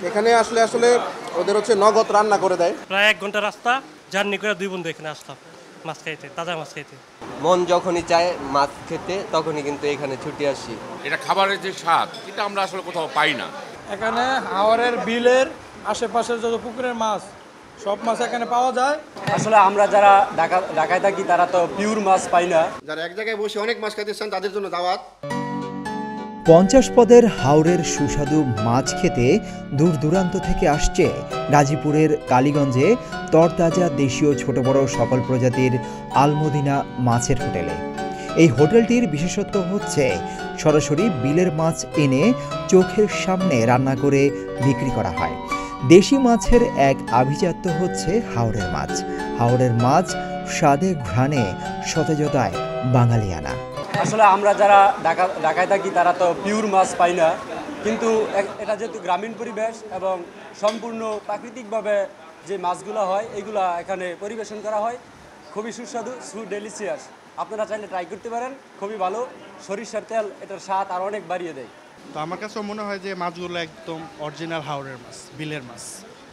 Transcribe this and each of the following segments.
এখানে আসলে আসলে ওদের হচ্ছে নগদ রান্না করে দেয়। প্রায় 1 ঘন্টা রাস্তা জার্নি করে 2 বন্ধু এখানে আসতাম মাছ খাইতে, তাজা মাছ খাইতে। মন যখনই চায় মাছ খেতে তখনই কিন্তু এখানে ছুটে আসি। এটা খাবারের যে স্বাদ এটা আমরা আসলে কোথাও পাই না। এখানে হাওরের বিলের আশেপাশের যত পুকুরের মাছ সব মাছ এখানে পাওয়া যায়। আসলে আমরা যারা ঢাকায় থাকি তারা তো পিওর মাছ পাই না। যারা এক জায়গায় বসে অনেক মাছ খাইতে চান তাদের জন্য দাওয়াত। 50 পদের হাওরের সুস্বাদু মাছ খেতে দূর দূরান্ত থেকে আসছে গাজীপুরের কালীগঞ্জে তরতাজা দেশীয় ছোট বড় সকল প্রজাতির আলমদিনা মাছের হোটেলে। এই হোটেলটির বিশেষত্ব হচ্ছে সরাসরি বিলের মাছ এনে চোখের সামনে রান্না করে বিক্রি করা হয়। দেশি মাছের এক আভিজাত্য হচ্ছে হাওরের মাছ। হাওরের মাছ স্বাদে ঘ্রাণে সতেজতায় বাঙালিয়ানা। আসলে আমরা যারা ঢাকায় থাকি তারা তো পিওর মাছ পাই না, কিন্তু এটা যেহেতু গ্রামীণ পরিবেশ এবং সম্পূর্ণ প্রাকৃতিকভাবে যে মাছগুলো হয় এগুলা এখানে পরিবেশন করা হয়। খুবই সুস্বাদু, ডেলিশিয়াস। আপনারা চাইলে ট্রাই করতে পারেন, খুবই ভালো। সরিষার তেল এটার স্বাদ আর অনেক বাড়িয়ে দেয়। তো আমার কাছেও মনে হয় যে মাছগুলো একদম অরিজিনাল হাওরের মাছ, বিলের মাছ,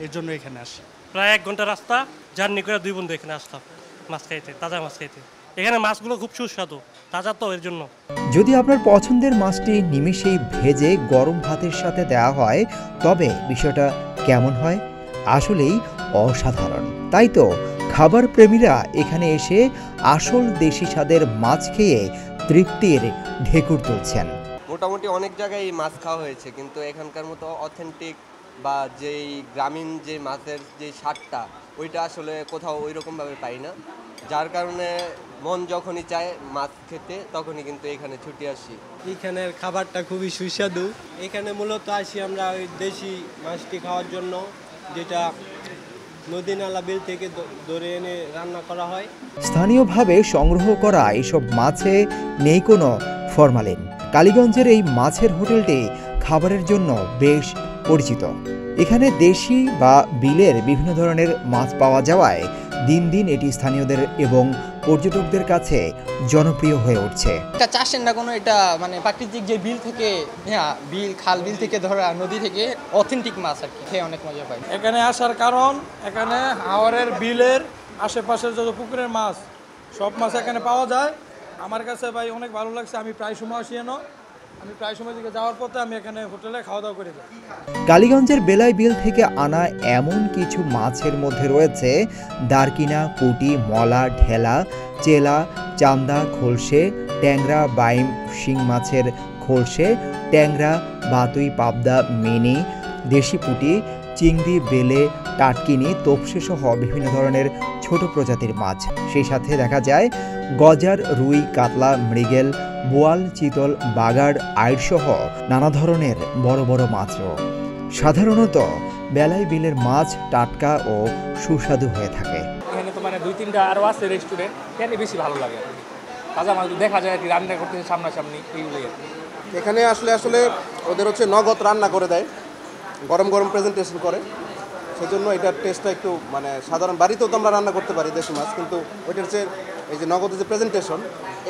এর জন্য এখানে আসি। প্রায় 1 ঘন্টা রাস্তা জার্নি করে 2 বন্ধু এখানে আসতাম মাছ খাইতে, তাজা মাছ খাইতে। এখানে মাছগুলো খুব সুস্বাদু, তাজা তো এর জন্য। যদি আপনার পছন্দের মাছটি নিমেষেই ভেজে গরম ভাতের সাথে দেওয়া হয় তবে বিষয়টা কেমন হয়? আসলেই অসাধারণ। তাই তো খাবার প্রেমীরা এখানে এসে আসল দেশি স্বাদের মাছ খেয়ে তৃপ্তির ঢেকুর তুলছেন। মোটামুটি অনেক জায়গায় মাছ খাওয়া হয়েছে, কিন্তু এখানকার মতো অথেন্টিক বা যেই গ্রামীণ যে মাছের যে স্বাদটা ওইটা আসলে কোথাও ওই রকমভাবে পাই না। যার কারণে মন যখনই চায় মাছ খেতে তখনই কিন্তু এখানে ছুটে আসি। এখানের খাবারটা খুবই সুস্বাদু। এখানে মূলত আসি আমরা ওই দেশি মাছটি খাওয়ার জন্য, যেটা নদী নালা বিল থেকে ধরে এনে রান্না করা হয়। স্থানীয়ভাবে সংগ্রহ করা এসব মাছে নেই কোনো ফরমালিন। কালীগঞ্জের এই মাছের হোটেলটি খাবারের জন্য বেশ পরিচিত। এখানে দেশি বা বিলের বিভিন্ন ধরনের মাছ পাওয়া যাওয়ায় দিন দিন এটি স্থানীয়দের এবং পর্যটকদের কাছে জনপ্রিয় হয়ে উঠছে। এটা চাষের না কোনো, এটা মানে প্রাকৃতিক যে বিল থেকে, হ্যাঁ বিল খাল বিল থেকে ধরা, নদী থেকে অথেন্টিক মাছ আর কি, খেয়ে অনেক মজা পাই। এখানে আসার কারণ এখানে হাওরের বিলের আশেপাশের যত পুকুরের মাছ সব মাছ এখানে পাওয়া যায়। আমার কাছে ভাই অনেক ভালো লাগছে। আমি প্রায় সময় আসি এনো, আমি প্রায় সময় দিকে যাওয়ার পথে আমি এখানে হোটেলে খাওয়া দাওয়া করে যাই। কালীগঞ্জের বেলাই বিল থেকে আনা এমন কিছু মাছের মধ্যে রয়েছে দারকিনা, পুঁটি, মলা, ঢেলা, চেলা, চান্দা, খোলসে, ট্যাংরা, বাইম, শিং মাছের খোলসে, ট্যাংরা, বাতুই, পাবদা, মিনি, দেশি পুঁটি, চিংড়ি, বেলে, টাটকিনি, তোপসে সহ বিভিন্ন ধরনের ছোট প্রজাতির মাছ। সেই সাথে দেখা যায় গজার, রুই, কাতলা, মৃগেল, বোয়াল, চিতল, বাগাড়, আইড় সহ নানা ধরনের বড় বড় মাছও। সাধারণত বেলাই বিলের মাছ টাটকা ও সুস্বাদু হয়ে থাকে। এখানে তো মানে 2-3টা আরও আছে রেস্টুরেন্ট, এখানে বেশি ভালো লাগে। তাজা মাছ দেখা যায় কি রান্না করতেছে সামনাসামনি, এইগুলোই। এখানে আসলে আসলে ওদের হচ্ছে নগদ রান্না করে দেয়, গরম গরম প্রেজেন্টেশন করে। সেজন্য এটার টেস্টটা একটু মানে সাধারণ বাড়িতেও তো আমরা রান্না করতে পারি দেশি মাছ, কিন্তু ওইটার যে এই যে নগদের যে প্রেজেন্টেশন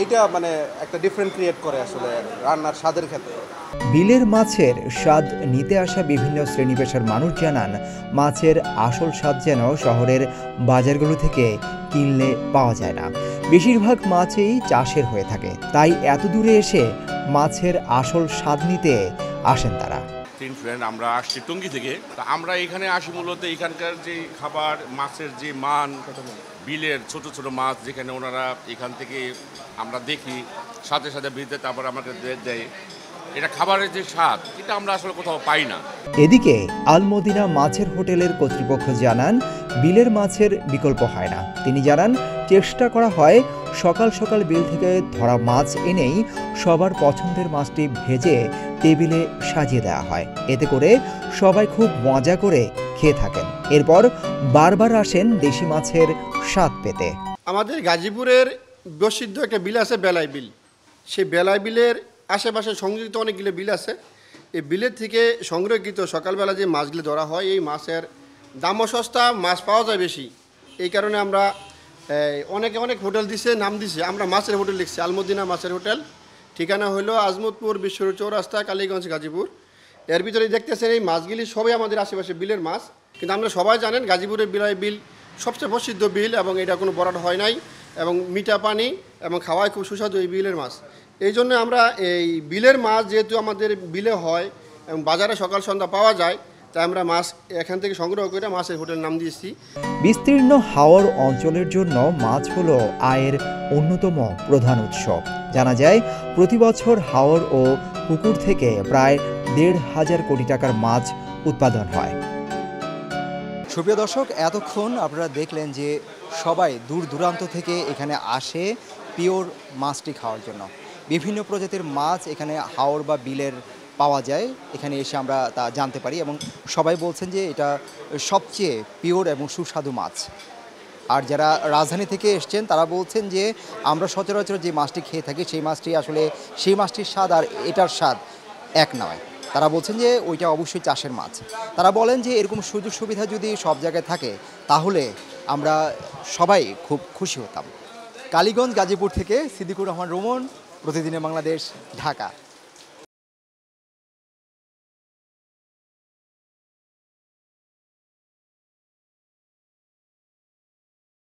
এইটা মানে একটা ডিফারেন্ট ক্রিয়েট করে আসলে রান্নার স্বাদের ক্ষেত্রে। বিলের মাছের স্বাদ নিতে আসা বিভিন্ন শ্রেণী পেশার মানুষ জানান মাছের আসল স্বাদ যেন শহরের বাজারগুলো থেকে কিনলে পাওয়া যায় না। বেশিরভাগ মাছই চাষের হয়ে থাকে, তাই এত দূরে এসে মাছের আসল স্বাদ নিতে আসেন তারা। 3 ফ্রেন্ড আমরা আসছি টঙ্গী থেকে। তা আমরা এখানে আসি মূলত এখানকার যে খাবার, মাছের যে মান, বিলের ছোট ছোট মাছ যেখানে ওনারা এখান থেকে আমরা দেখি, সাথে সাথে ভিড়তে তারপর আমাকে দেয়। এটা খাবারের যে স্বাদ এটা আমরা আসলে কোথাও পাই না। এদিকে আলমদিনা মাছের হোটেলের কর্তৃপক্ষ জানান বিলের মাছের বিকল্প হয় না। তিনি জানান চেষ্টা করা হয় সকাল সকাল বিল থেকে ধরা মাছ এনেই সবার পছন্দের মাছটি ভেজে টেবিলে সাজিয়ে দেওয়া হয়। এতে করে সবাই খুব মজা করে খেয়ে থাকেন। এরপর বারবার আসেন দেশি মাছের স্বাদ পেতে। আমাদের গাজীপুরের প্রসিদ্ধ একটা বিল আছে বেলাই বিল। সেই বেলাই বিলের আশেপাশে সংযুক্ত অনেকগুলো বিল আছে। এই বিলের থেকে সংরক্ষিত সকালবেলা যে মাছগুলো ধরা হয় এই মাছের দামও সস্তা, মাছ পাওয়া যায় বেশি। এই কারণে আমরা অনেকে অনেক হোটেল দিছে, নাম দিছে, আমরা মাছের হোটেল লিখছি আলমদিনা মাছের হোটেল। ঠিকানা হলো আজমতপুর বিশ্বরোড চৌরাস্তা, কালীগঞ্জ, গাজীপুর। এর ভিতরে দেখতেছেন এই মাছগুলি সবই আমাদের আশেপাশে বিলের মাছ, কিন্তু আপনারা সবাই জানেন গাজীপুরের বেলায় বিল সবচেয়ে প্রসিদ্ধ বিল এবং এটা কোনো বরাদ হয় নাই এবং মিঠা পানি এবং খাওয়ায় খুব সুস্বাদু এই বিলের মাছ। এই জন্য আমরা এই বিলের মাছ যেহেতু আমাদের বিলে হয় এবং বাজারে সকাল সন্ধ্যা পাওয়া যায়, তাই আমরা মাছ এখান থেকে সংগ্রহ করে মাছের হোটেল নাম দিয়েছি। বিস্তীর্ণ হাওর অঞ্চলের জন্য মাছ হলো আয়ের অন্যতম প্রধান উৎস। জানা যায় প্রতি বছর হাওর ও পুকুর থেকে প্রায় ১,৫০০ কোটি টাকার মাছ উৎপাদন হয়। সুপ্রিয় দর্শক, এতক্ষণ আপনারা দেখলেন যে সবাই দূর দূরান্ত থেকে এখানে আসে পিওর মাছটি খাওয়ার জন্য। বিভিন্ন প্রজাতির মাছ এখানে হাওর বা বিলের পাওয়া যায়, এখানে এসে আমরা তা জানতে পারি এবং সবাই বলছেন যে এটা সবচেয়ে পিওর এবং সুস্বাদু মাছ। আর যারা রাজধানী থেকে এসছেন তারা বলছেন যে আমরা সচরাচর যে মাছটি খেয়ে থাকি সেই মাছটি আসলে সেই মাছটির স্বাদ আর এটার স্বাদ এক নয়। তারা বলছেন যে ওইটা অবশ্যই চাষের মাছ। তারা বলেন যে এরকম সুযোগ সুবিধা যদি সব জায়গায় থাকে তাহলে আমরা সবাই খুব খুশি হতাম। কালীগঞ্জ, গাজীপুর থেকে সিদ্দিকুর রহমান রোমন, প্রতিদিনের বাংলাদেশ, ঢাকা।